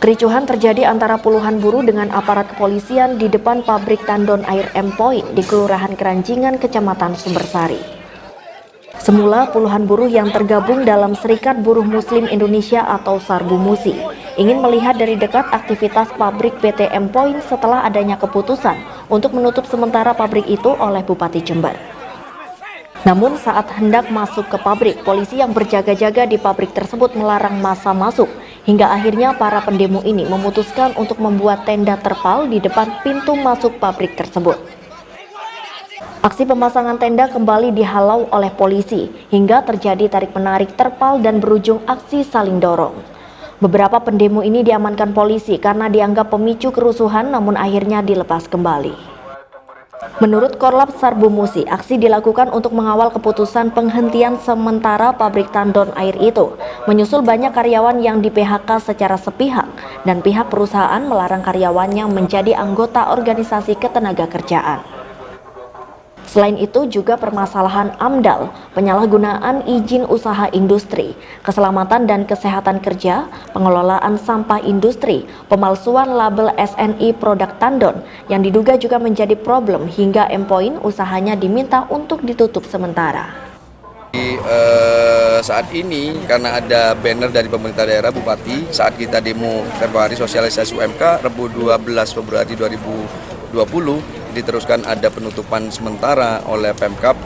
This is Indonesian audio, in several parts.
Kericuhan terjadi antara puluhan buruh dengan aparat kepolisian di depan pabrik tandon air M-Point di Kelurahan Keranjingan, Kecamatan Sumbersari. Semula puluhan buruh yang tergabung dalam Serikat Buruh Muslim Indonesia atau Sarbu Musi ingin melihat dari dekat aktivitas pabrik PT M-Point setelah adanya keputusan untuk menutup sementara pabrik itu oleh Bupati Jember. Namun saat hendak masuk ke pabrik, polisi yang berjaga-jaga di pabrik tersebut melarang massa masuk. Hingga akhirnya para pendemo ini memutuskan untuk membuat tenda terpal di depan pintu masuk pabrik tersebut. Aksi pemasangan tenda kembali dihalau oleh polisi hingga terjadi tarik-menarik terpal dan berujung aksi saling dorong. Beberapa pendemo ini diamankan polisi karena dianggap pemicu kerusuhan, namun akhirnya dilepas kembali. Menurut Korlap Sarbu Musi, aksi dilakukan untuk mengawal keputusan penghentian sementara pabrik tandon air itu, menyusul banyak karyawan yang di-PHK secara sepihak dan pihak perusahaan melarang karyawannya menjadi anggota organisasi ketenagakerjaan. Selain itu juga permasalahan AMDAL, penyalahgunaan izin usaha industri, keselamatan dan kesehatan kerja, pengelolaan sampah industri, pemalsuan label SNI produk tandon yang diduga juga menjadi problem hingga M-Point usahanya diminta untuk ditutup sementara. Saat ini karena ada banner dari pemerintah daerah Bupati saat kita demo Februari sosialisasi UMK Rabu 12 Februari 2020 diteruskan ada penutupan sementara oleh Pemkab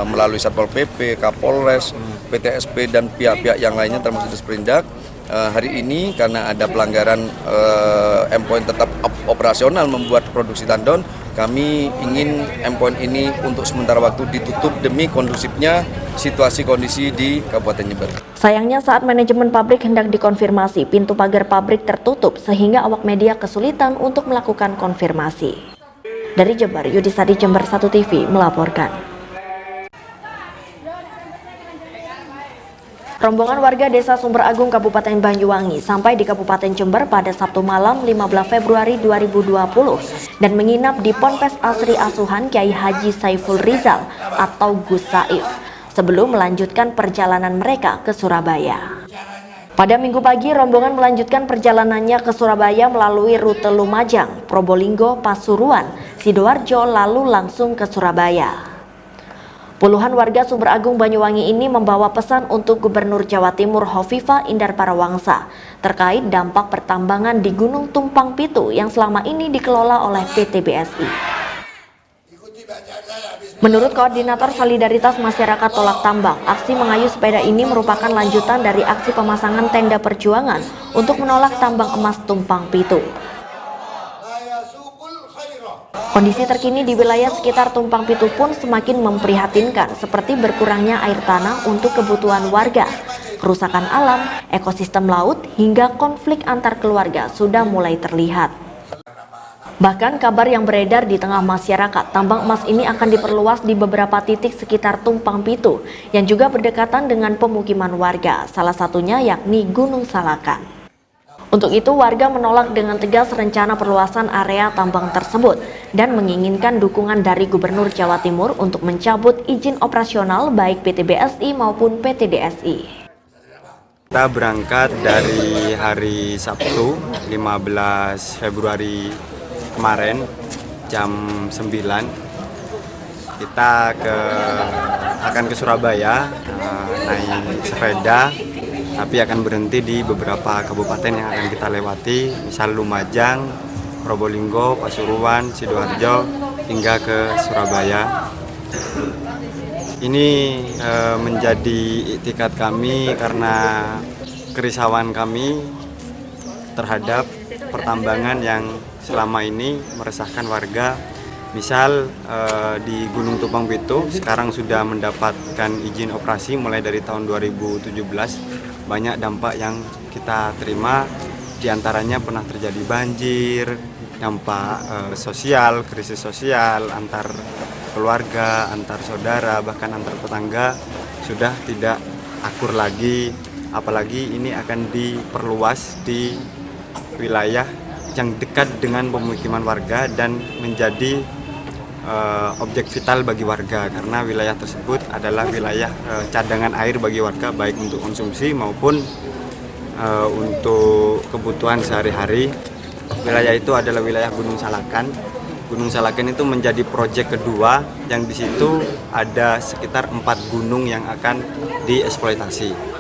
melalui Satpol PP, Kapolres, PTSP dan pihak-pihak yang lainnya termasuk Disperindak. Hari ini karena ada pelanggaran M-Point tetap operasional membuat produksi tandon, kami ingin M-Point ini untuk sementara waktu ditutup demi kondusifnya situasi kondisi di Kabupaten Jember. Sayangnya saat manajemen pabrik hendak dikonfirmasi, pintu pagar pabrik tertutup sehingga awak media kesulitan untuk melakukan konfirmasi. Dari Jember, Yudhisadi Jember 1 TV melaporkan. Rombongan warga Desa Sumber Agung Kabupaten Banyuwangi sampai di Kabupaten Jember pada Sabtu malam 15 Februari 2020 dan menginap di Ponpes Asri Asuhan Kiai Haji Saiful Rizal atau Gus Saif sebelum melanjutkan perjalanan mereka ke Surabaya. Pada Minggu pagi, rombongan melanjutkan perjalanannya ke Surabaya melalui rute Lumajang, Probolinggo, Pasuruan, Sidoarjo, lalu langsung ke Surabaya. Puluhan warga Sumber Agung Banyuwangi ini membawa pesan untuk Gubernur Jawa Timur Hovifah Indar Parawangsa terkait dampak pertambangan di Gunung Tumpang Pitu yang selama ini dikelola oleh PT BSI. Menurut Koordinator Solidaritas Masyarakat Tolak Tambang, aksi mengayuh sepeda ini merupakan lanjutan dari aksi pemasangan tenda perjuangan untuk menolak tambang emas Tumpang Pitu. Kondisi terkini di wilayah sekitar Tumpang Pitu pun semakin memprihatinkan, seperti berkurangnya air tanah untuk kebutuhan warga, kerusakan alam, ekosistem laut, hingga konflik antar keluarga sudah mulai terlihat. Bahkan kabar yang beredar di tengah masyarakat, tambang emas ini akan diperluas di beberapa titik sekitar Tumpang Pitu yang juga berdekatan dengan pemukiman warga, salah satunya yakni Gunung Salakan. Untuk itu warga menolak dengan tegas rencana perluasan area tambang tersebut dan menginginkan dukungan dari Gubernur Jawa Timur untuk mencabut izin operasional baik PT BSI maupun PT DSI. Kita berangkat dari hari Sabtu 15 Februari kemarin jam 9 kita akan ke Surabaya naik sepeda, tapi akan berhenti di beberapa kabupaten yang akan kita lewati, misal Lumajang, Probolinggo, Pasuruan, Sidoarjo hingga ke Surabaya. Ini menjadi iktikat kami karena kerisauan kami terhadap pertambangan yang selama ini meresahkan warga. Misal di Gunung Tumpang Pitu sekarang sudah mendapatkan izin operasi mulai dari tahun 2017. Banyak dampak yang kita terima, diantaranya pernah terjadi banjir, dampak sosial, krisis sosial antar keluarga, antar saudara, bahkan antar tetangga sudah tidak akur lagi. Apalagi ini akan diperluas di wilayah yang dekat dengan pemukiman warga dan menjadi objek vital bagi warga, karena wilayah tersebut adalah wilayah cadangan air bagi warga, baik untuk konsumsi maupun untuk kebutuhan sehari-hari. Wilayah itu adalah wilayah Gunung Salakan. Gunung Salakan itu menjadi proyek kedua yang di situ ada sekitar 4 gunung yang akan dieksploitasi.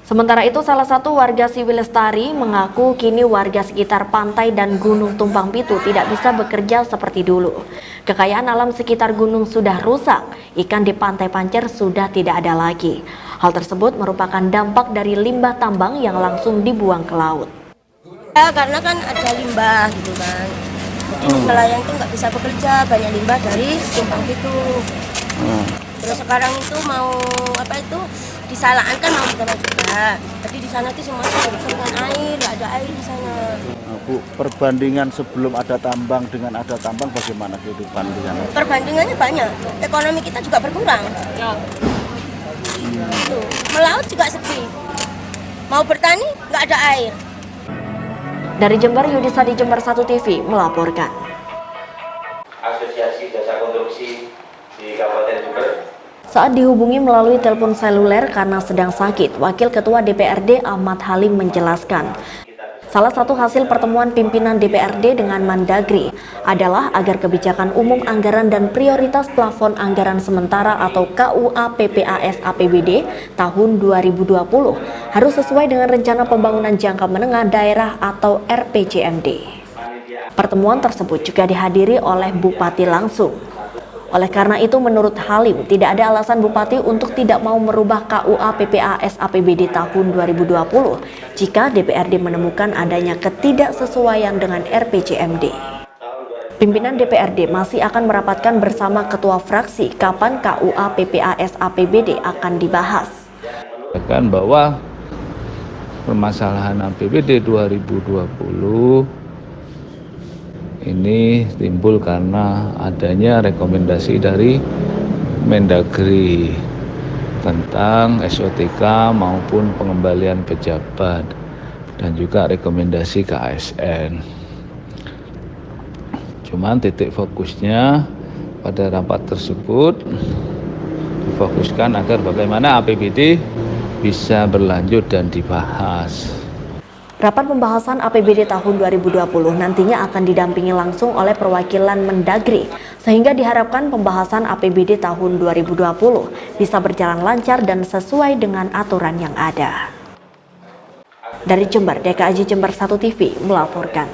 Sementara itu, salah satu warga Siwilestari mengaku kini warga sekitar pantai dan Gunung Tumpang Pitu tidak bisa bekerja seperti dulu. Kekayaan alam sekitar gunung sudah rusak, ikan di pantai Pancer sudah tidak ada lagi. Hal tersebut merupakan dampak dari limbah tambang yang langsung dibuang ke laut. Ya, karena kan ada limbah gitu kan. Jadi nelayan itu nggak bisa bekerja, banyak limbah dari Tumpang Pitu. Terus sekarang itu mau disalakan kan mau kita juga. Tapi di sana tuh semua berusaha dengan air, nggak ada air di sana. Bu, perbandingan sebelum ada tambang dengan ada tambang bagaimana kehidupan di sana? Perbandingannya banyak. Ekonomi kita juga berkurang. Tuh, melaut juga sepi. Mau bertani nggak ada air. Dari Jember, Yudisa di Jember 1 TV melaporkan. Asosiasi Jasa Konstruksi di Kabupaten Jember. Saat dihubungi melalui telepon seluler karena sedang sakit, Wakil Ketua DPRD Ahmad Halim menjelaskan, salah satu hasil pertemuan pimpinan DPRD dengan Mendagri adalah agar kebijakan umum anggaran dan prioritas plafon anggaran sementara atau KUA PPAS APBD tahun 2020 harus sesuai dengan rencana pembangunan jangka menengah daerah atau RPJMD. Pertemuan tersebut juga dihadiri oleh Bupati langsung. Oleh karena itu, menurut Halim, tidak ada alasan Bupati untuk tidak mau merubah KUA PPAS APBD tahun 2020 jika DPRD menemukan adanya ketidaksesuaian dengan RPJMD. Pimpinan DPRD masih akan merapatkan bersama ketua fraksi kapan KUA PPAS APBD akan dibahas. Bahwa permasalahan APBD 2020 ini timbul karena adanya rekomendasi dari Mendagri tentang SOTK maupun pengembalian pejabat dan juga rekomendasi ke ASN. Cuman titik fokusnya pada rapat tersebut difokuskan agar bagaimana APBD bisa berlanjut dan dibahas. Rapat pembahasan APBD tahun 2020 nantinya akan didampingi langsung oleh perwakilan Mendagri, sehingga diharapkan pembahasan APBD tahun 2020 bisa berjalan lancar dan sesuai dengan aturan yang ada. Dari Jember, DKJ Jember 1 TV melaporkan.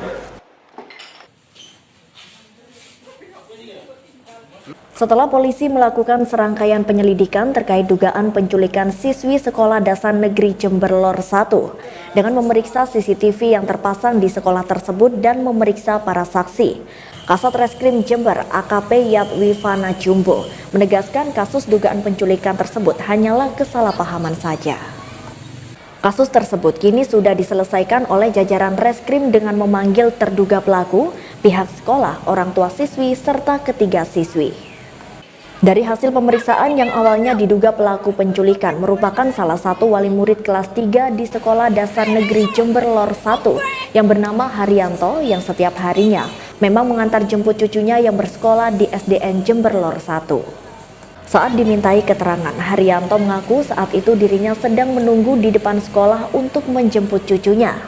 Setelah polisi melakukan serangkaian penyelidikan terkait dugaan penculikan siswi Sekolah Dasar Negeri Jember Lor 1 dengan memeriksa CCTV yang terpasang di sekolah tersebut dan memeriksa para saksi, Kasat Reskrim Jember AKP Yatwifana Jumbo menegaskan kasus dugaan penculikan tersebut hanyalah kesalahpahaman saja. Kasus tersebut kini sudah diselesaikan oleh jajaran Reskrim dengan memanggil terduga pelaku, pihak sekolah, orang tua siswi, serta ketiga siswi. Dari hasil pemeriksaan yang awalnya diduga pelaku penculikan merupakan salah satu wali murid kelas 3 di Sekolah Dasar Negeri Jember Lor 1 yang bernama Haryanto yang setiap harinya memang mengantar jemput cucunya yang bersekolah di SDN Jember Lor 1. Saat dimintai keterangan, Haryanto mengaku saat itu dirinya sedang menunggu di depan sekolah untuk menjemput cucunya.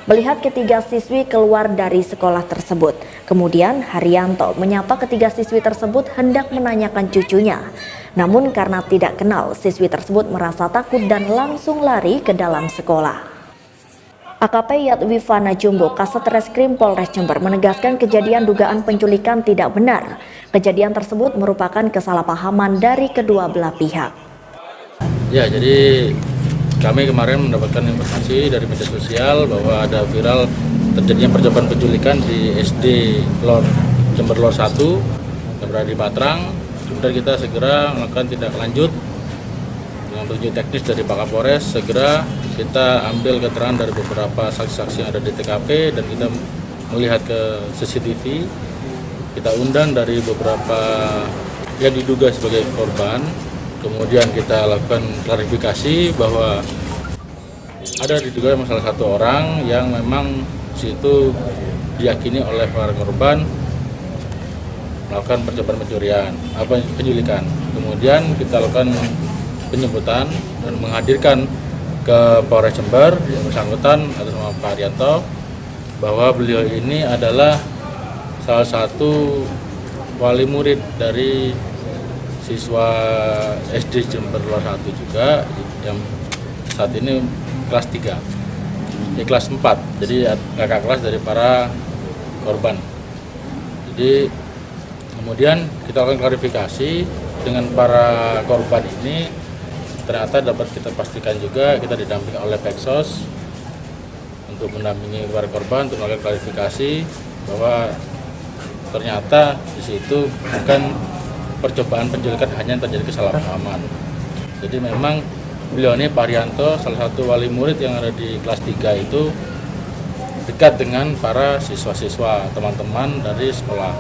Melihat ketiga siswi keluar dari sekolah tersebut, kemudian Haryanto menyapa ketiga siswi tersebut hendak menanyakan cucunya. Namun karena tidak kenal, siswi tersebut merasa takut dan langsung lari ke dalam sekolah. AKP Yatwifana Jumbo, Kasat Reskrim Polres Jember menegaskan kejadian dugaan penculikan tidak benar. Kejadian tersebut merupakan kesalahpahaman dari kedua belah pihak. Ya, jadi kami kemarin mendapatkan informasi dari media sosial bahwa ada viral terjadinya percobaan penculikan di SD Jember Lor 1 yang berada di Patrang. Kemudian kita segera melakukan tindak lanjut dengan petunjuk teknis dari Pak Kapolres. Segera kita ambil keterangan dari beberapa saksi-saksi yang ada di TKP dan kita melihat ke CCTV. Kita undang dari beberapa yang diduga sebagai korban. Kemudian kita lakukan klarifikasi bahwa ada diduga salah satu orang yang memang situ diyakini oleh para korban melakukan percobaan penculikan. Kemudian kita lakukan penjemputan dan menghadirkan ke Polres Jember yang bersangkutan atas nama Pak Haryanto bahwa beliau ini adalah salah satu wali murid dari siswa SD Jember Lor 1 juga yang saat ini kelas 3, kelas 4, jadi kakak kelas dari para korban. Jadi kemudian kita akan klarifikasi dengan para korban ini. Ternyata dapat kita pastikan juga kita didampingi oleh Peksos untuk mendampingi para korban untuk melakukan klarifikasi bahwa ternyata di situ bukan percobaan penculikan, hanya terjadi kesalahpahaman. Jadi memang beliau ini Pak Haryanto, salah satu wali murid yang ada di kelas 3 itu dekat dengan para siswa-siswa, teman-teman dari sekolah,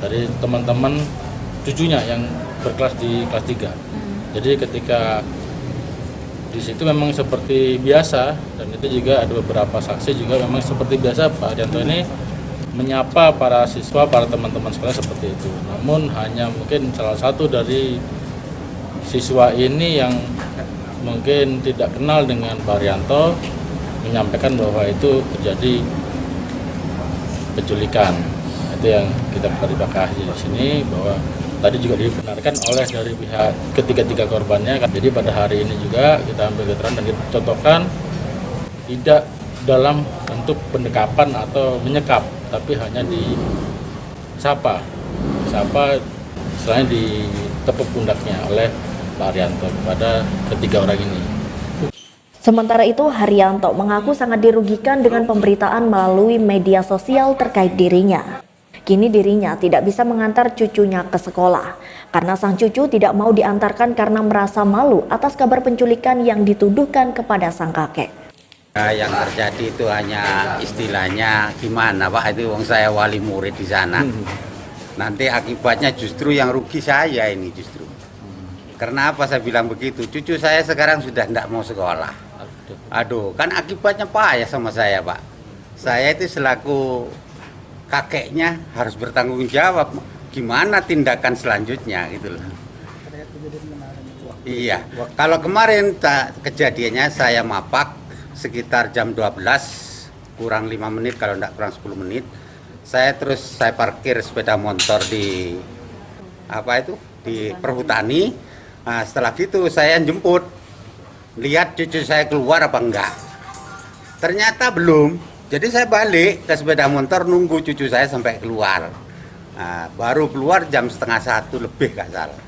dari teman-teman cucunya yang berkelas di kelas 3. Jadi ketika di situ memang seperti biasa, dan itu juga ada beberapa saksi juga memang seperti biasa Pak Haryanto ini menyapa para siswa, para teman-teman sekolah seperti itu. Namun hanya mungkin salah satu dari siswa ini yang mungkin tidak kenal dengan Pak Haryanto menyampaikan bahwa itu terjadi penculikan. Itu yang kita klarifikasi di sini, bahwa tadi juga dibenarkan oleh dari pihak ketiga korbannya. Jadi pada hari ini juga kita ambil keterangan dan kita contohkan tidak dalam bentuk pendekapan atau menyekap, tapi hanya disapa, istilahnya ditepuk pundaknya oleh Pak Haryanto kepada ketiga orang ini. Sementara itu, Haryanto mengaku sangat dirugikan dengan pemberitaan melalui media sosial terkait dirinya. Kini dirinya tidak bisa mengantar cucunya ke sekolah karena sang cucu tidak mau diantarkan karena merasa malu atas kabar penculikan yang dituduhkan kepada sang kakek. Yang terjadi itu hanya istilahnya gimana Pak, itu wong saya wali murid di sana. Nanti akibatnya justru yang rugi saya ini justru. Karena apa saya bilang begitu? Cucu saya sekarang sudah tidak mau sekolah. Aduh, kan akibatnya payah sama saya Pak. Saya itu selaku kakeknya harus bertanggung jawab gimana tindakan selanjutnya gitu loh. Iya, kalau kemarin kejadiannya saya mapak sekitar jam 12 kurang 5 menit, kalau enggak kurang 10 menit. Saya parkir sepeda motor di di perhutani. Nah, setelah itu saya jemput, lihat cucu saya keluar apa enggak. Ternyata belum. Jadi saya balik ke sepeda motor nunggu cucu saya sampai keluar. Nah, baru keluar jam 12:30 lebih gak salah.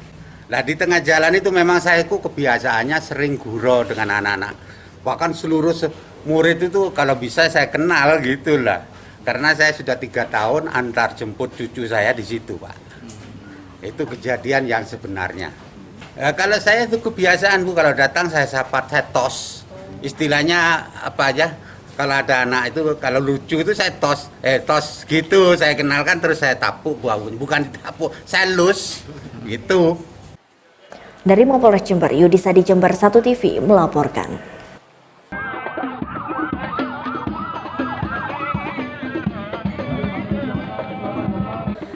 Nah di tengah jalan itu memang saya kebiasaannya sering gurau dengan anak-anak. Bahkan seluruh murid itu kalau bisa saya kenal gitu lah. Karena saya sudah 3 tahun antar jemput cucu saya di situ Pak. Itu kejadian yang sebenarnya. Kalau saya itu kebiasaan Bu, kalau datang saya sapa, saya tos. Istilahnya apa aja? Kalau ada anak itu, kalau lucu itu saya tos gitu, saya kenalkan terus saya tapuk, bukan ditapuk, saya lus, gitu. Dari Mapolres Jember, Yudisa di Jember 1 TV melaporkan.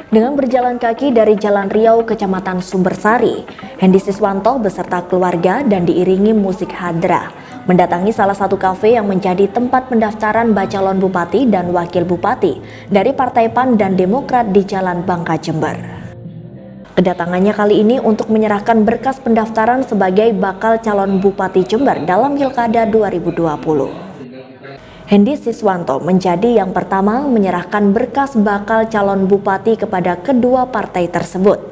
Dengan berjalan kaki dari Jalan Riau, Kecamatan Sumbersari, Hendy Siswanto beserta keluarga dan diiringi musik hadra mendatangi salah satu kafe yang menjadi tempat pendaftaran bacalon bupati dan wakil bupati dari Partai PAN dan Demokrat di Jalan Bangka, Jember. Kedatangannya kali ini untuk menyerahkan berkas pendaftaran sebagai bakal calon bupati Jember dalam Pilkada 2020. Hendy Siswanto menjadi yang pertama menyerahkan berkas bakal calon bupati kepada kedua partai tersebut.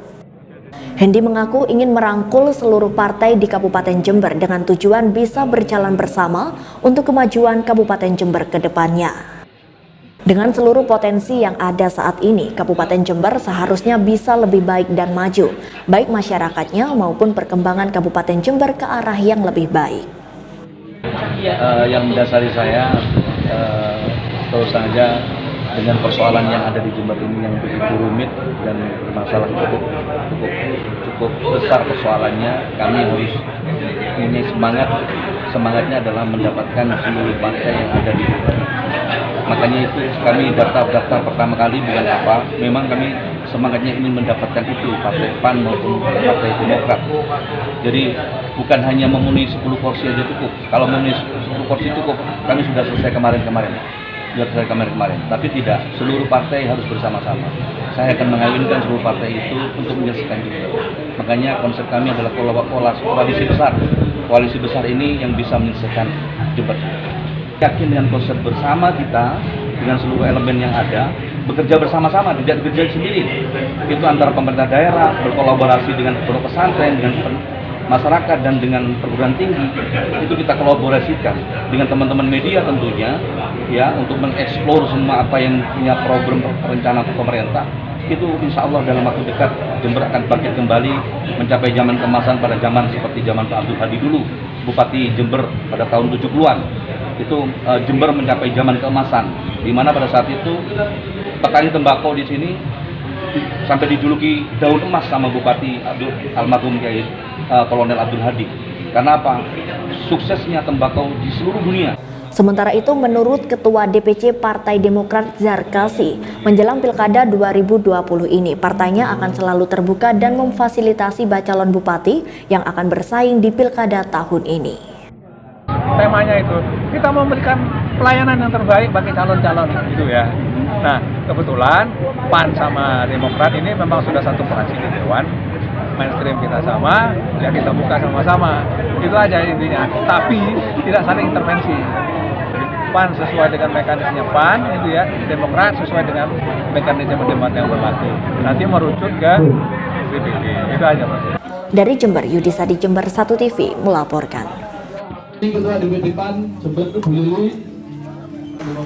Hendy mengaku ingin merangkul seluruh partai di Kabupaten Jember dengan tujuan bisa berjalan bersama untuk kemajuan Kabupaten Jember ke depannya. Dengan seluruh potensi yang ada saat ini, Kabupaten Jember seharusnya bisa lebih baik dan maju, baik masyarakatnya maupun perkembangan Kabupaten Jember ke arah yang lebih baik. Yang mendasari saya terus saja dengan persoalan yang ada di Jember ini yang begitu rumit dan bermasalah cukup besar persoalannya. Kami harus ini semangatnya adalah mendapatkan seluruh partai yang ada di Jember. Makanya itu kami daftar pertama kali bukan apa, memang kami semangatnya ingin mendapatkan itu, Partai PAN maupun Partai Demokrat. Jadi bukan hanya memenuhi 10 kursi aja cukup. Kalau memenuhi 10 kursi cukup, kami sudah selesai kemarin-kemarin. Tapi tidak, seluruh partai harus bersama-sama. Saya akan mengawinkan seluruh partai itu untuk menyelesaikan Jember. Makanya konsep kami adalah koalisi besar. Koalisi besar ini yang bisa menyelesaikan Jember. Yakin dengan konsep bersama kita, dengan seluruh elemen yang ada, bekerja bersama-sama, tidak bekerja sendiri. Itu antara pemerintah daerah, berkolaborasi dengan pondok pesantren, dengan masyarakat dan dengan perguruan tinggi. Itu kita kolaborasikan dengan teman-teman media tentunya, ya, untuk mengeksplor semua apa yang punya program rencana pemerintah. Itu insya Allah dalam waktu dekat Jember akan bangkit kembali, mencapai zaman keemasan pada zaman seperti zaman Pak Abdul Hadi dulu, Bupati Jember pada tahun 70-an. Itu Jember mencapai zaman keemasan, di mana pada saat itu petani tembakau di sini sampai dijuluki daun emas sama Bupati almarhum Kiai Kolonel Abdul Hadi. Karena apa? Suksesnya tembakau di seluruh dunia. Sementara itu, menurut Ketua DPC Partai Demokrat Zarkasi, menjelang Pilkada 2020 ini, partainya akan selalu terbuka dan memfasilitasi bacalon bupati yang akan bersaing di Pilkada tahun ini. Temanya itu, kita memberikan pelayanan yang terbaik bagi calon-calon gitu ya. Nah, kebetulan PAN sama Demokrat ini memang sudah satu fraksi di Dewan. Mainstream kita sama, ya kita buka sama-sama. Itu aja intinya. Tapi tidak saling intervensi. PAN sesuai dengan mekanisme PAN, itu ya. Demokrat sesuai dengan mekanisme debat yang berlaku. Nanti merucut ke DPD. Itu aja, Mas. Dari Jember, Yudisa di Jember 1 TV melaporkan. Ketua DPD PAN Jember Bu Lili.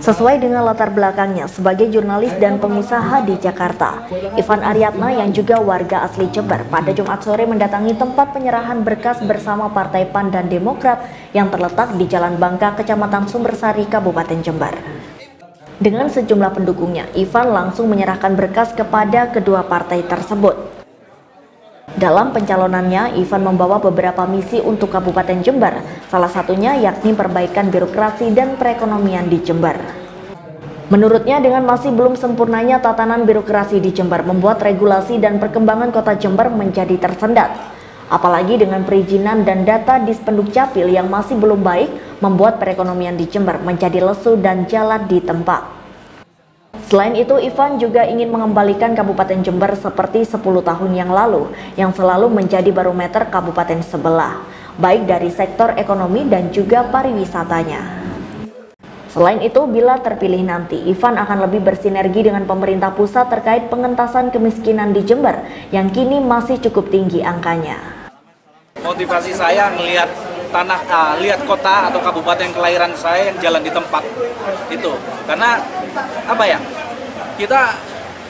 Sesuai dengan latar belakangnya sebagai jurnalis dan pengusaha di Jakarta, Ivan Aryatna yang juga warga asli Jember pada Jumat sore mendatangi tempat penyerahan berkas bersama Partai PAN dan Demokrat yang terletak di Jalan Bangka, Kecamatan Sumbersari, Kabupaten Jember. Dengan sejumlah pendukungnya, Ivan langsung menyerahkan berkas kepada kedua partai tersebut. Dalam pencalonannya, Ivan membawa beberapa misi untuk Kabupaten Jember, salah satunya yakni perbaikan birokrasi dan perekonomian di Jember. Menurutnya, dengan masih belum sempurnanya tatanan birokrasi di Jember membuat regulasi dan perkembangan kota Jember menjadi tersendat. Apalagi dengan perizinan dan data Dispenduk Capil yang masih belum baik, membuat perekonomian di Jember menjadi lesu dan jalan di tempat. Selain itu, Ivan juga ingin mengembalikan Kabupaten Jember seperti 10 tahun yang lalu, yang selalu menjadi barometer kabupaten sebelah, baik dari sektor ekonomi dan juga pariwisatanya. Selain itu, bila terpilih nanti, Ivan akan lebih bersinergi dengan pemerintah pusat terkait pengentasan kemiskinan di Jember, yang kini masih cukup tinggi angkanya. Motivasi saya melihat lihat kota atau kabupaten kelahiran saya yang jalan di tempat itu, karena apa ya, kita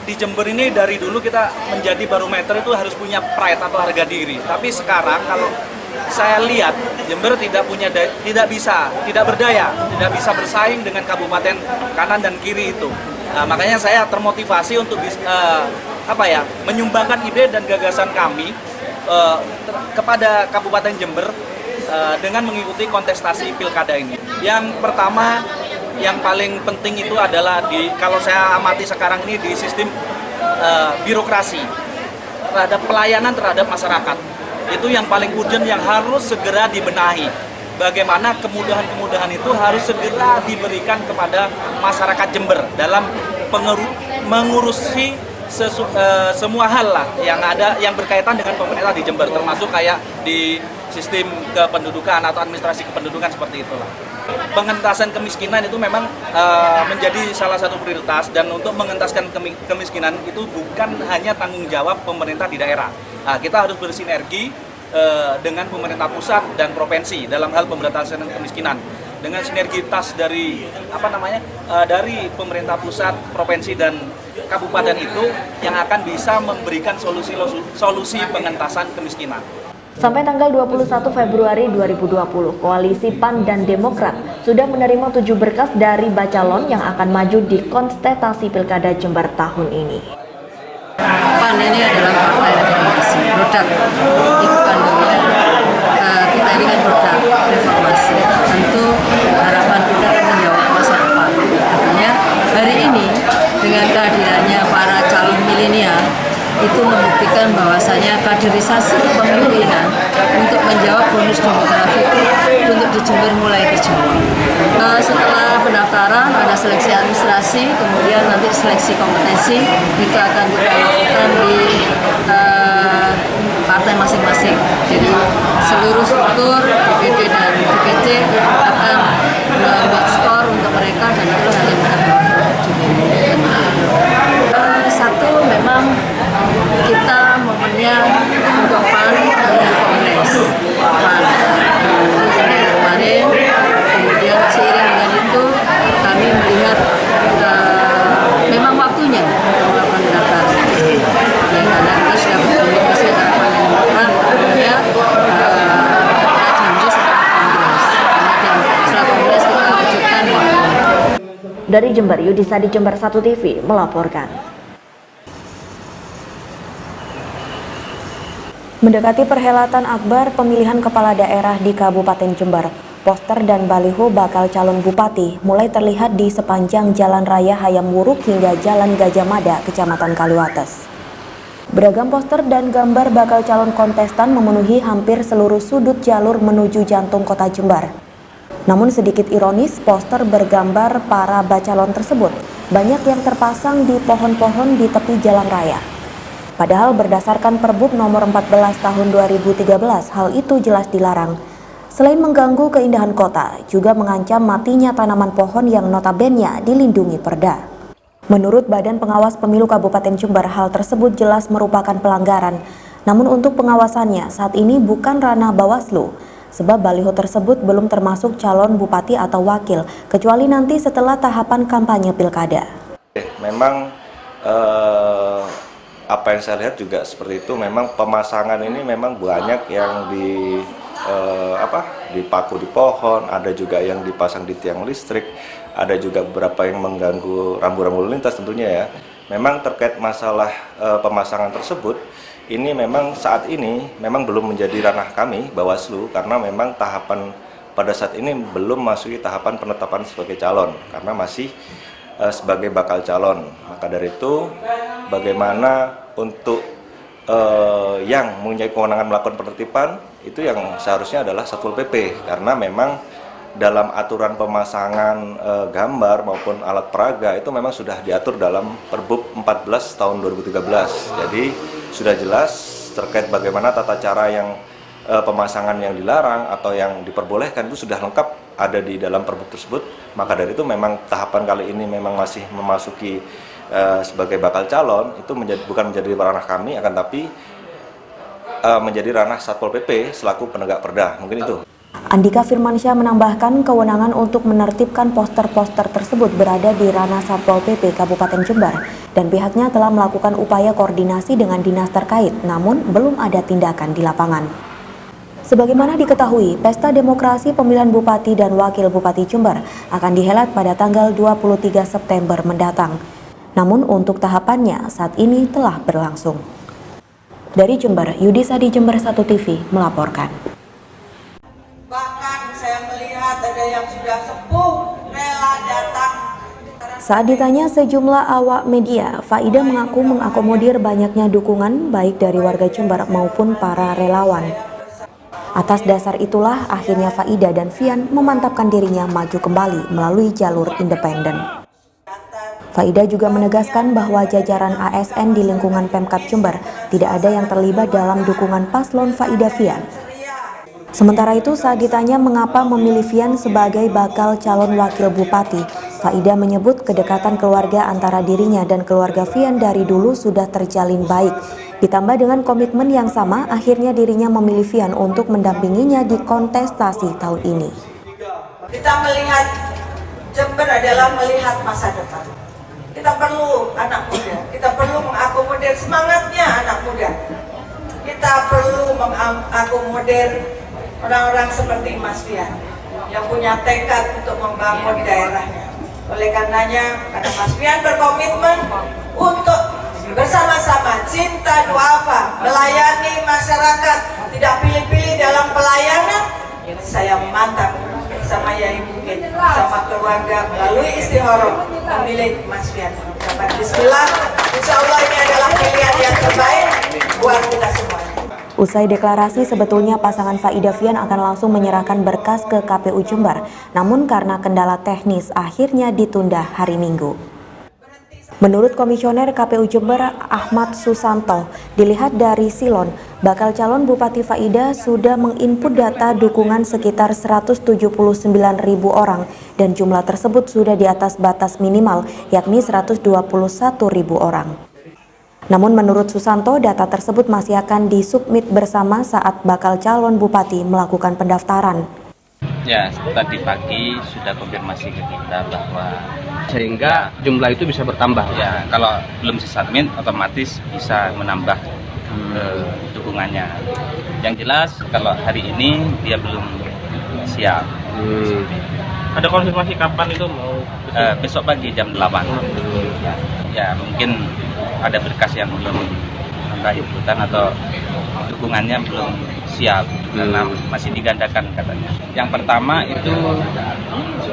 di Jember ini dari dulu kita menjadi barometer itu harus punya pride atau harga diri. Tapi sekarang kalau saya lihat Jember tidak berdaya, tidak bisa bersaing dengan kabupaten kanan dan kiri itu. Nah, makanya saya termotivasi untuk menyumbangkan ide dan gagasan kami kepada Kabupaten Jember dengan mengikuti kontestasi pilkada ini. Yang pertama, yang paling penting itu adalah kalau saya amati sekarang ini di sistem birokrasi terhadap pelayanan terhadap masyarakat. Itu yang paling urgent yang harus segera dibenahi. Bagaimana kemudahan-kemudahan itu harus segera diberikan kepada masyarakat Jember dalam mengurusi semua hal lah yang berkaitan dengan pemerintah di Jember, termasuk kayak di sistem kependudukan atau administrasi kependudukan seperti itulah. Pengentasan kemiskinan itu memang menjadi salah satu prioritas, dan untuk mengentaskan kemiskinan itu bukan hanya tanggung jawab pemerintah di daerah. Nah, kita harus bersinergi dengan pemerintah pusat dan provinsi dalam hal pemberantasan kemiskinan. Dengan sinergitas dari dari pemerintah pusat, provinsi dan kabupaten itu yang akan bisa memberikan solusi pengentasan kemiskinan. Sampai tanggal 21 Februari 2020, Koalisi PAN dan Demokrat sudah menerima 7 berkas dari bacalon yang akan maju di kontestasi Pilkada Jember tahun ini. PAN ini adalah partai reformasi, produk itu kandungnya. Kita ini kan produk reformasi. Tentu harapan kita kan menjawab masa depan. Artinya hari ini dengan kehadirannya para calon milenial bonus demografi itu untuk di Jember mulai terjawab. Setelah pendaftaran ada seleksi administrasi, kemudian nanti seleksi kompetensi itu akan kita lakukan di partai masing-masing. Jadi seluruh struktur DPD dan DPC akan membuat skor untuk mereka dan itu nanti kita satu memang kita momennya untuk PAN di Kongres PAN kemarin, kemudian seiring dengan itu kami melihat memang waktunya untuk melakukan pendaftaran ya, karena kita sudah berkomunikasi dengan PAN dan Demokrat, kemudian kita janji setelah Kongres, dan setelah Kongres kita wujudkan waktunya. Dari Jember, Yudisa di Jember 1 TV melaporkan. Mendekati perhelatan akbar pemilihan kepala daerah di Kabupaten Jember, poster dan baliho bakal calon bupati mulai terlihat di sepanjang Jalan Raya Hayam Wuruk hingga Jalan Gajah Mada, Kecamatan Kaliwates. Beragam poster dan gambar bakal calon kontestan memenuhi hampir seluruh sudut jalur menuju jantung kota Jember. Namun sedikit ironis, poster bergambar para bacalon tersebut banyak yang terpasang di pohon-pohon di tepi jalan raya. Padahal berdasarkan Perbub nomor 14 tahun 2013, hal itu jelas dilarang. Selain mengganggu keindahan kota, juga mengancam matinya tanaman pohon yang notabene dilindungi perda. Menurut Badan Pengawas Pemilu Kabupaten Jember, hal tersebut jelas merupakan pelanggaran. Namun untuk pengawasannya saat ini bukan ranah Bawaslu, sebab baliho tersebut belum termasuk calon bupati atau wakil, kecuali nanti setelah tahapan kampanye pilkada. Memang apa yang saya lihat juga seperti itu, memang pemasangan ini memang banyak yang dipaku di pohon, ada juga yang dipasang di tiang listrik, ada juga beberapa yang mengganggu rambu-rambu lalu lintas tentunya ya. Memang terkait masalah pemasangan tersebut, ini memang saat ini memang belum menjadi ranah kami Bawaslu, karena memang tahapan pada saat ini belum masuki tahapan penetapan sebagai calon, karena masih sebagai bakal calon. Maka dari itu bagaimana untuk yang mempunyai kewenangan melakukan penertiban itu yang seharusnya adalah Satpol PP, karena memang dalam aturan pemasangan gambar maupun alat peraga itu memang sudah diatur dalam Perbub 14 tahun 2013. Jadi sudah jelas terkait bagaimana tata cara yang pemasangan yang dilarang atau yang diperbolehkan itu sudah lengkap ada di dalam Perbub tersebut. Maka dari itu memang tahapan kali ini memang masih memasuki sebagai bakal calon, itu bukan menjadi ranah kami, akan tapi menjadi ranah Satpol PP selaku penegak perda. Mungkin itu. Andika Firmansyah menambahkan kewenangan untuk menertibkan poster-poster tersebut berada di ranah Satpol PP Kabupaten Jember dan pihaknya telah melakukan upaya koordinasi dengan dinas terkait, namun belum ada tindakan di lapangan. Sebagaimana diketahui, Pesta Demokrasi Pemilihan Bupati dan Wakil Bupati Jember akan dihelat pada tanggal 23 September mendatang. Namun untuk tahapannya saat ini telah berlangsung. Dari Jember, Yudisa di Jember 1 TV melaporkan. Bahkan saya melihat ada yang sudah sepuh rela datang. Saat ditanya sejumlah awak media, Faida mengaku mengakomodir banyaknya dukungan baik dari warga Jember maupun para relawan. Atas dasar itulah akhirnya Faida dan Fian memantapkan dirinya maju kembali melalui jalur independen. Faida juga menegaskan bahwa jajaran ASN di lingkungan Pemkab Jember tidak ada yang terlibat dalam dukungan paslon Faida Fian. Sementara itu saat ditanya mengapa memilih Fian sebagai bakal calon wakil bupati, Faida menyebut kedekatan keluarga antara dirinya dan keluarga Fian dari dulu sudah terjalin baik. Ditambah dengan komitmen yang sama, akhirnya dirinya memilih Fian untuk mendampinginya di kontestasi tahun ini. Kita melihat Jember adalah melihat masa depan. Kita perlu anak muda, kita perlu mengakomodir semangatnya anak muda. Kita perlu mengakomodir orang-orang seperti Mas Fian yang punya tekad untuk membangun daerahnya. Oleh karenanya, karena Mas Fian berkomitmen untuk bersama-sama cinta duafa melayani masyarakat, tidak pilih-pilih dalam pelayanan, saya mantap bersama Yai Bukit, bersama keluarga melalui istihoroh memilih Mas Fian. Bismillah, insya Allah ini adalah pilihan yang terbaik buat kita semuanya. Usai deklarasi, sebetulnya pasangan Faidah Fian akan langsung menyerahkan berkas ke KPU Jember. Namun karena kendala teknis, akhirnya ditunda hari Minggu. Menurut Komisioner KPU Jember Ahmad Susanto, dilihat dari silon, bakal calon Bupati Faidah sudah menginput data dukungan sekitar 179.000 orang dan jumlah tersebut sudah di atas batas minimal, yakni 121.000 orang. Namun menurut Susanto, data tersebut masih akan disubmit bersama saat bakal calon bupati melakukan pendaftaran. Ya, tadi pagi sudah konfirmasi ke kita bahwa sehingga jumlah itu bisa bertambah. Ya, kalau belum disubmit otomatis bisa menambah dukungannya. Yang jelas kalau hari ini dia belum siap. Ada konfirmasi kapan itu mau? Besok pagi jam 8. Ya, mungkin ada berkas yang belum inputan atau dukungannya belum siap karena masih digandakan katanya. Yang pertama itu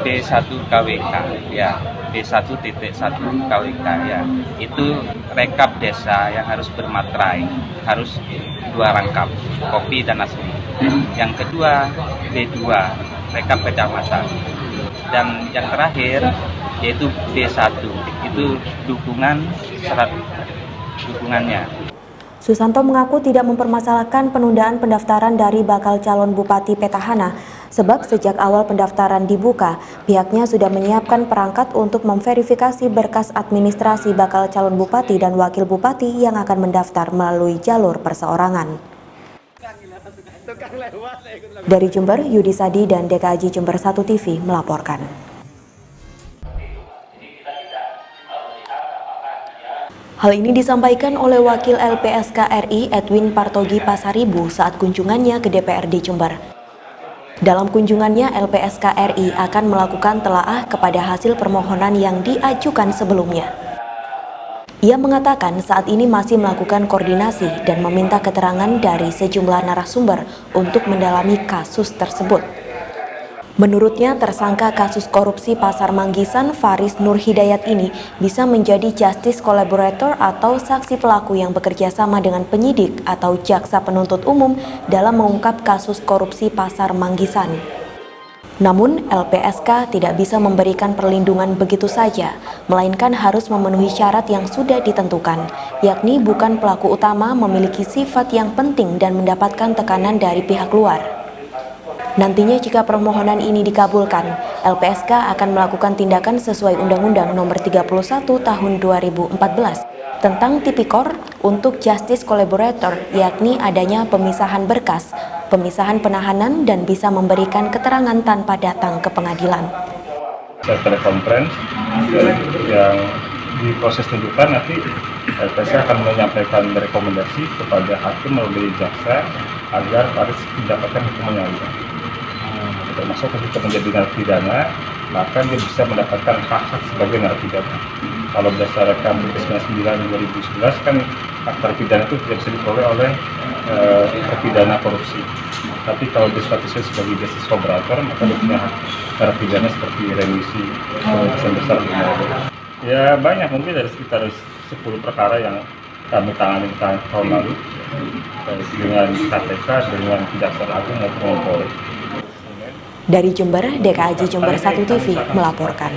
B1 KWK ya, B1.1 KWK ya. Itu rekap desa yang harus bermaterai, harus 2 rangkap, kopi dan asli. Yang kedua B2 rekap kecamatan. Dan yang terakhir yaitu B1 itu dukungan syarat dukungannya. Susanto mengaku tidak mempermasalahkan penundaan pendaftaran dari bakal calon bupati petahana, sebab sejak awal pendaftaran dibuka, pihaknya sudah menyiapkan perangkat untuk memverifikasi berkas administrasi bakal calon bupati dan wakil bupati yang akan mendaftar melalui jalur perseorangan. Dari Jember, Yudi Sadi dan DKAJ Jember 1 TV melaporkan. Hal ini disampaikan oleh Wakil LPSK RI Edwin Partogi Pasaribu saat kunjungannya ke DPRD Jember. Dalam kunjungannya, LPSK RI akan melakukan telaah kepada hasil permohonan yang diajukan sebelumnya. Ia mengatakan saat ini masih melakukan koordinasi dan meminta keterangan dari sejumlah narasumber untuk mendalami kasus tersebut. Menurutnya, tersangka kasus korupsi Pasar Manggisan Faris Nur Hidayat ini bisa menjadi justice collaborator atau saksi pelaku yang bekerja sama dengan penyidik atau jaksa penuntut umum dalam mengungkap kasus korupsi Pasar Manggisan. Namun, LPSK tidak bisa memberikan perlindungan begitu saja, melainkan harus memenuhi syarat yang sudah ditentukan, yakni bukan pelaku utama, memiliki sifat yang penting dan mendapatkan tekanan dari pihak luar. Nantinya jika permohonan ini dikabulkan, LPSK akan melakukan tindakan sesuai Undang-Undang Nomor 31 Tahun 2014 tentang Tipikor untuk Justice Collaborator, yakni adanya pemisahan berkas, pemisahan penahanan, dan bisa memberikan keterangan tanpa datang ke pengadilan. Saya telekonferensi yang di proses tuntutan nanti LPSK akan menyampaikan rekomendasi kepada hakim melalui jaksa agar Faris mendapatkan hukuman yang ringan. Termasuk ketika menjadi narapidana, maka dia bisa mendapatkan hak-hak sebagai narapidana. Kalau berdasarkan PP 99/2011 kan hak narapidana itu tidak bisa diperoleh oleh terpidana korupsi. Tapi kalau dia statusnya sebagai justice collaborator, maka dia punya hak narapidana seperti remisi besar besar. Ya banyak, mungkin dari sekitar 10 perkara yang kami tangani tahun lalu dengan KPK, dengan Kejaksaan Agung maupun Polri. Dari Jember, DKAJ Jember 1 TV melaporkan.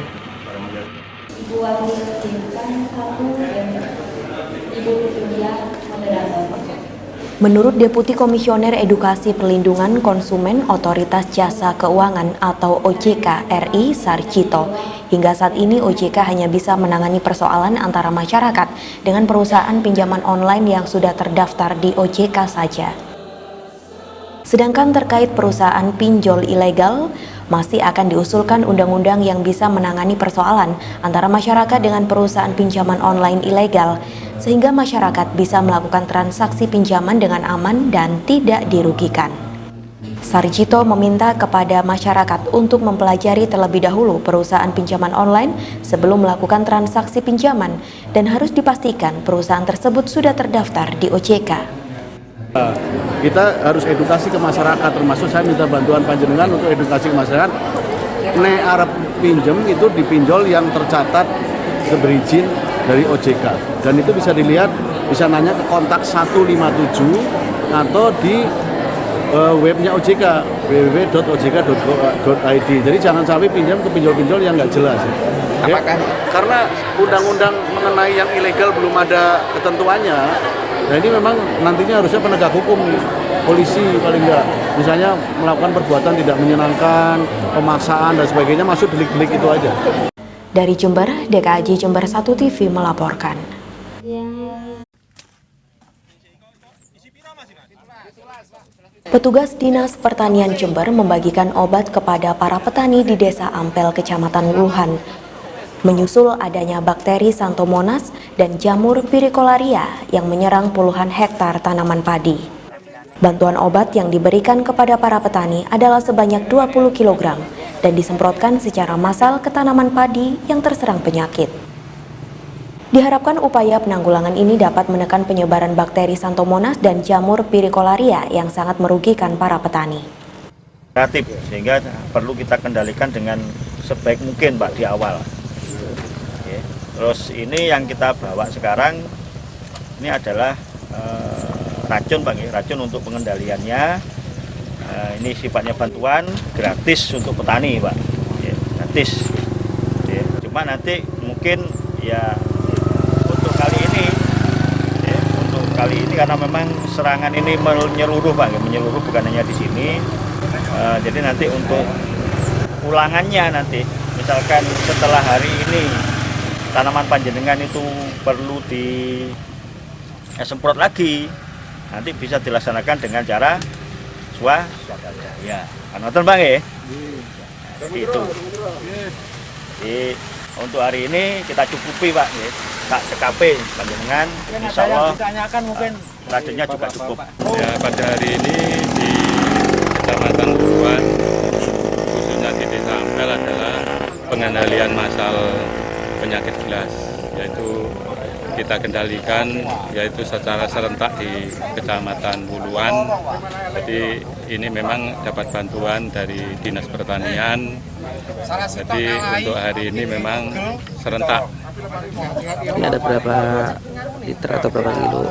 Menurut Deputi Komisioner Edukasi Perlindungan Konsumen Otoritas Jasa Keuangan atau OJK RI Sarjito, hingga saat ini OJK hanya bisa menangani persoalan antara masyarakat dengan perusahaan pinjaman online yang sudah terdaftar di OJK saja. Sedangkan terkait perusahaan pinjol ilegal, masih akan diusulkan undang-undang yang bisa menangani persoalan antara masyarakat dengan perusahaan pinjaman online ilegal, sehingga masyarakat bisa melakukan transaksi pinjaman dengan aman dan tidak dirugikan. Sarjito meminta kepada masyarakat untuk mempelajari terlebih dahulu perusahaan pinjaman online sebelum melakukan transaksi pinjaman dan harus dipastikan perusahaan tersebut sudah terdaftar di OJK. Kita harus edukasi ke masyarakat, termasuk saya minta bantuan panjenengan untuk edukasi ke masyarakat. Nek arep pinjem itu dipinjol yang tercatat berizin dari OJK, dan itu bisa dilihat bisa nanya ke kontak 157 atau di webnya OJK www.ojk.go.id. Jadi jangan sampai pinjam ke pinjol-pinjol yang nggak jelas. Ya. Karena undang-undang mengenai yang ilegal belum ada ketentuannya. Nah ini memang nantinya harusnya penegak hukum nih, polisi paling nggak, misalnya melakukan perbuatan tidak menyenangkan, pemaksaan dan sebagainya, masuk delik-delik itu aja. Dari Jember, DKAJ Jember 1 TV melaporkan. Petugas Dinas Pertanian Jember membagikan obat kepada para petani di Desa Ampel, Kecamatan Wuluhan, menyusul adanya bakteri Xanthomonas dan jamur Pyrrhicolaria yang menyerang puluhan hektar tanaman padi. Bantuan obat yang diberikan kepada para petani adalah sebanyak 20 kg dan disemprotkan secara massal ke tanaman padi yang terserang penyakit. Diharapkan upaya penanggulangan ini dapat menekan penyebaran bakteri Xanthomonas dan jamur Pyrrhicolaria yang sangat merugikan para petani. Kreatif, sehingga perlu kita kendalikan dengan sebaik mungkin Pak di awal. Terus ini yang kita bawa sekarang ini adalah racun Pak, racun untuk pengendaliannya. Ini sifatnya bantuan gratis untuk petani Pak, gratis. Cuma nanti mungkin ya untuk kali ini karena memang serangan ini menyeluruh Pak, menyeluruh bukan hanya di sini. Jadi nanti untuk ulangannya nanti, misalkan setelah hari ini tanaman panjenengan itu perlu disemprot lagi, nanti bisa dilaksanakan dengan cara swadaya. Nonton Bang ya? Itu. Jadi untuk hari ini kita cukupi Pak, ya. Tak CKP panjenengan, insya Allah racunnya juga cukup. Ya, pada hari ini di Kecamatan Wuluhan, khususnya di Desa Ampel adalah pengendalian massal penyakit gelas, yaitu kita kendalikan yaitu secara serentak di Kecamatan Wuluhan. Jadi ini memang dapat bantuan dari Dinas Pertanian. Jadi untuk hari ini memang serentak. Ini ada berapa liter atau berapa kilo?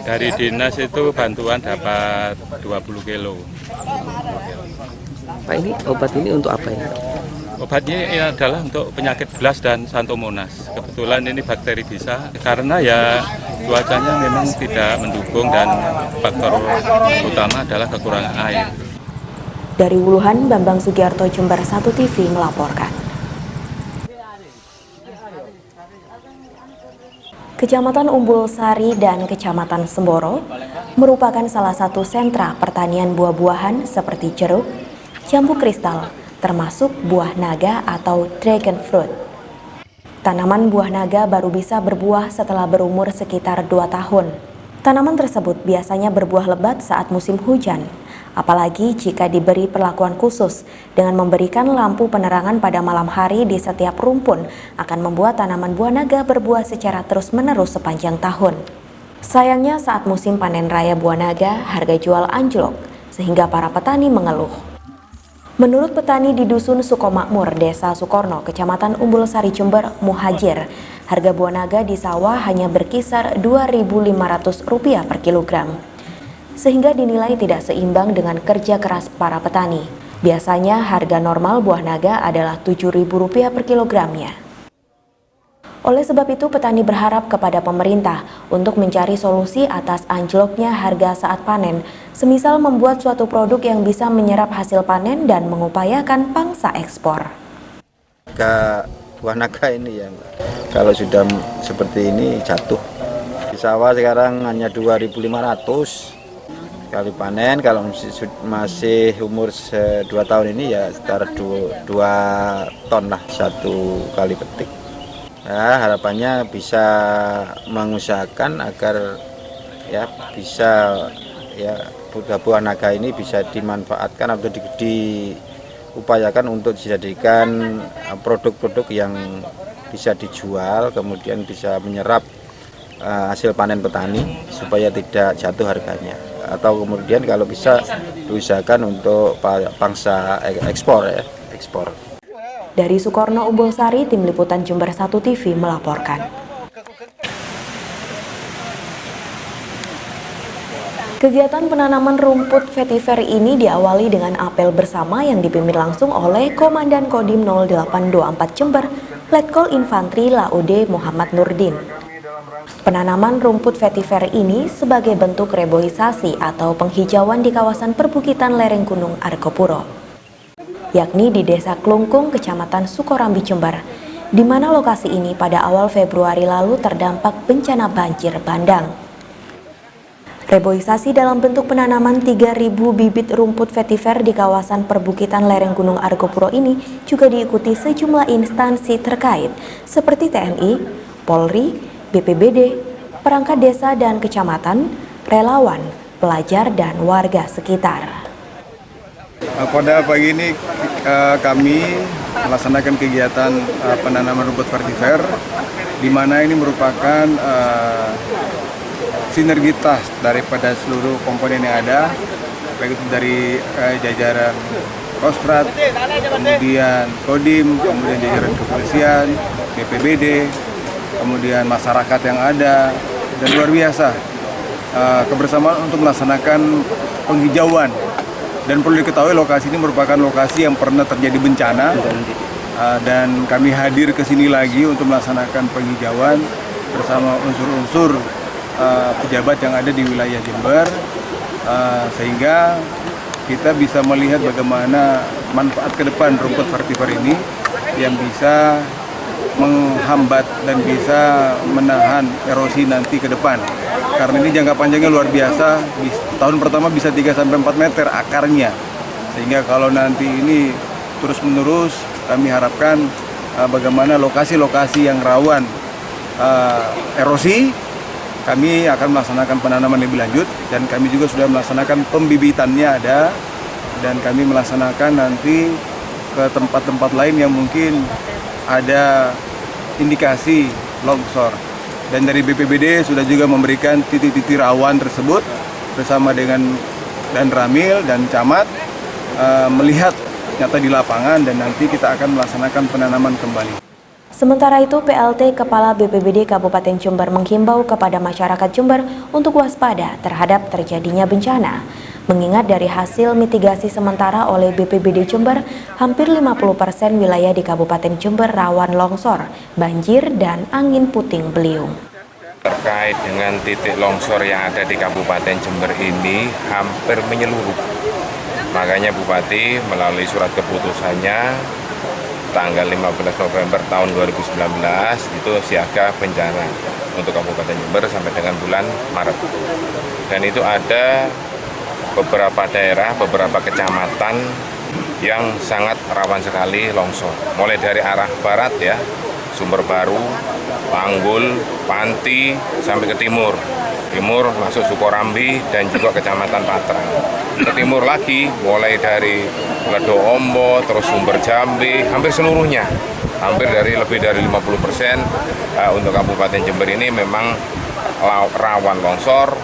Dari dinas itu bantuan dapat 20 kilo. Pak, ini obat ini untuk apa ini? Obatnya ini adalah untuk penyakit gelas dan Xanthomonas. Kebetulan ini bakteri bisa karena ya cuacanya memang tidak mendukung dan faktor utama adalah kekurangan air. Dari Wuluhan, Bambang Sugiarto, Jember 1 TV melaporkan. Kecamatan Umbul Sari dan Kecamatan Semboro merupakan salah satu sentra pertanian buah-buahan seperti jeruk, jambu kristal, termasuk buah naga atau dragon fruit. Tanaman buah naga baru bisa berbuah setelah berumur sekitar 2 tahun. Tanaman tersebut biasanya berbuah lebat saat musim hujan, apalagi jika diberi perlakuan khusus dengan memberikan lampu penerangan pada malam hari di setiap rumpun akan membuat tanaman buah naga berbuah secara terus-menerus sepanjang tahun. Sayangnya saat musim panen raya buah naga, harga jual anjlok sehingga para petani mengeluh. Menurut petani di Dusun Sukomakmur, Desa Sukorno, Kecamatan Umbul Sari, Jember, Muhajir, harga buah naga di sawah hanya berkisar Rp2.500 per kilogram, sehingga dinilai tidak seimbang dengan kerja keras para petani. Biasanya harga normal buah naga adalah Rp7.000 per kilogramnya. Oleh sebab itu, petani berharap kepada pemerintah untuk mencari solusi atas anjloknya harga saat panen, semisal membuat suatu produk yang bisa menyerap hasil panen dan mengupayakan pangsa ekspor. Harga buah naga ini ya, kalau sudah seperti ini jatuh. Di sawah sekarang hanya 2.500 kali panen, kalau masih umur 2 tahun ini ya sekitar 2 ton lah satu kali petik. Ya, harapannya bisa mengusahakan agar ya bisa ya buah naga ini bisa dimanfaatkan atau diupayakan untuk dijadikan produk-produk yang bisa dijual, kemudian bisa menyerap hasil panen petani supaya tidak jatuh harganya, atau kemudian kalau bisa diusahakan untuk pangsa ekspor ya, ekspor. Dari Sukorno, Umbul Sari, Tim Liputan Jember 1 TV melaporkan. Kegiatan penanaman rumput vetiver ini diawali dengan apel bersama yang dipimpin langsung oleh Komandan Kodim 0824 Jember, Letkol Infantri Laude Muhammad Nurdin. Penanaman rumput vetiver ini sebagai bentuk reboisasi atau penghijauan di kawasan perbukitan lereng Gunung Argopuro, yakni di Desa Klungkung, Kecamatan Sukorambi, Jember, di mana lokasi ini pada awal Februari lalu terdampak bencana banjir bandang. Reboisasi dalam bentuk penanaman 3.000 bibit rumput vetiver di kawasan perbukitan lereng Gunung Argopuro ini juga diikuti sejumlah instansi terkait seperti TNI, Polri, BPBD, perangkat desa dan kecamatan, relawan, pelajar, dan warga sekitar. Pada pagi ini kami melaksanakan kegiatan penanaman rumput vetiver, di mana ini merupakan sinergitas daripada seluruh komponen yang ada, baik itu dari jajaran Kostrad, kemudian Kodim, kemudian jajaran kepolisian, BPBD, kemudian masyarakat yang ada, dan luar biasa kebersamaan untuk melaksanakan penghijauan. Dan perlu diketahui lokasi ini merupakan lokasi yang pernah terjadi bencana, dan kami hadir ke sini lagi untuk melaksanakan penghijauan bersama unsur-unsur pejabat yang ada di wilayah Jember, sehingga kita bisa melihat bagaimana manfaat ke depan rumput vetiver ini yang bisa menghambat dan bisa menahan erosi nanti ke depan. Karena ini jangka panjangnya luar biasa, tahun pertama bisa 3-4 meter akarnya, sehingga kalau nanti ini terus-menerus kami harapkan bagaimana lokasi-lokasi yang rawan erosi, kami akan melaksanakan penanaman lebih lanjut, dan kami juga sudah melaksanakan pembibitannya ada, dan kami melaksanakan nanti ke tempat-tempat lain yang mungkin ada indikasi longsor. Dan dari BPBD sudah juga memberikan titik-titik rawan tersebut bersama dengan dan Ramil dan Camat melihat nyata di lapangan, dan nanti kita akan melaksanakan penanaman kembali. Sementara itu, PLT Kepala BPBD Kabupaten Jember menghimbau kepada masyarakat Jember untuk waspada terhadap terjadinya bencana. Mengingat dari hasil mitigasi sementara oleh BPBD Jember, hampir 50% wilayah di Kabupaten Jember rawan longsor, banjir, dan angin puting beliung. Terkait dengan titik longsor yang ada di Kabupaten Jember ini hampir menyeluruh. Makanya Bupati melalui surat keputusannya tanggal 15 November tahun 2019 itu siaga bencana untuk Kabupaten Jember sampai dengan bulan Maret. Dan itu ada beberapa daerah, beberapa kecamatan yang sangat rawan sekali longsor. Mulai dari arah barat ya, Sumber Baru, Panggul, Panti, sampai ke timur. Timur masuk Sukorambi dan juga Kecamatan Patrang. Ke timur lagi, mulai dari Ledo Ombo, terus Sumber Jambi, hampir seluruhnya. Hampir lebih dari 50% untuk Kabupaten Jember ini memang rawan longsor,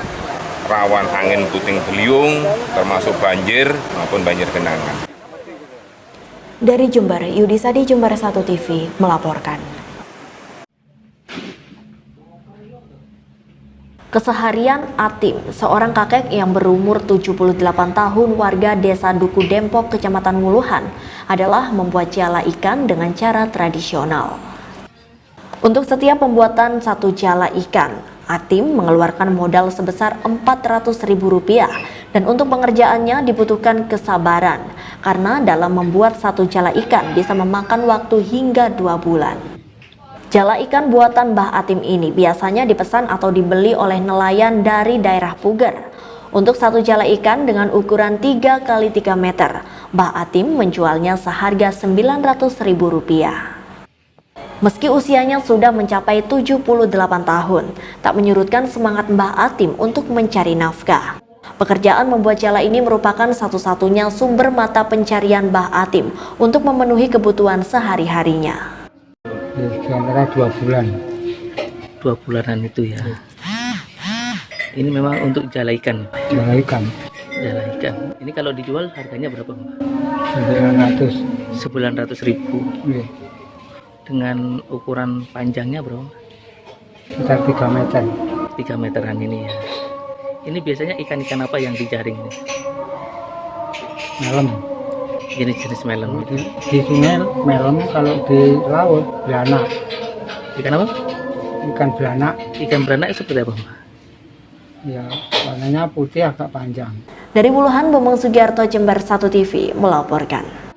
rawan angin puting beliung, termasuk banjir maupun banjir genangan. Dari Jember, Yudisadi, Jember 1 TV melaporkan. Keseharian Atim, seorang kakek yang berumur 78 tahun warga Desa Duku Dempok, Kecamatan Wuluhan, adalah membuat jala ikan dengan cara tradisional. Untuk setiap pembuatan satu jala ikan, Atim mengeluarkan modal sebesar Rp400.000, dan untuk pengerjaannya dibutuhkan kesabaran karena dalam membuat satu jala ikan bisa memakan waktu hingga 2 bulan. Jala ikan buatan Mbah Atim ini biasanya dipesan atau dibeli oleh nelayan dari daerah Puger. Untuk satu jala ikan dengan ukuran 3 x 3 meter, Mbah Atim menjualnya seharga Rp900.000. Meski usianya sudah mencapai 78 tahun, tak menyurutkan semangat Mbah Atim untuk mencari nafkah. Pekerjaan membuat jala ini merupakan satu-satunya sumber mata pencarian Mbah Atim untuk memenuhi kebutuhan sehari-harinya. Kira-kira 2 bulan. 2 bulanan itu ya. Ini memang untuk jala ikan. Jala ikan. Jala ikan. Ini kalau dijual harganya berapa, Mbak? 900.000. Iya. Dengan ukuran panjangnya berapa? Sekitar 3 meter. 3 meteran ini ya. Ini biasanya ikan-ikan apa yang dijaring ini? Melem. Jenis-jenis melem. Di sungai melem, kalau di laut belanak. Ikan apa? Ikan belanak. Ikan beranak seperti apa? Ya, warnanya putih agak panjang. Dari Wuhan, Bambang Sugiarto, Jember 1 TV melaporkan.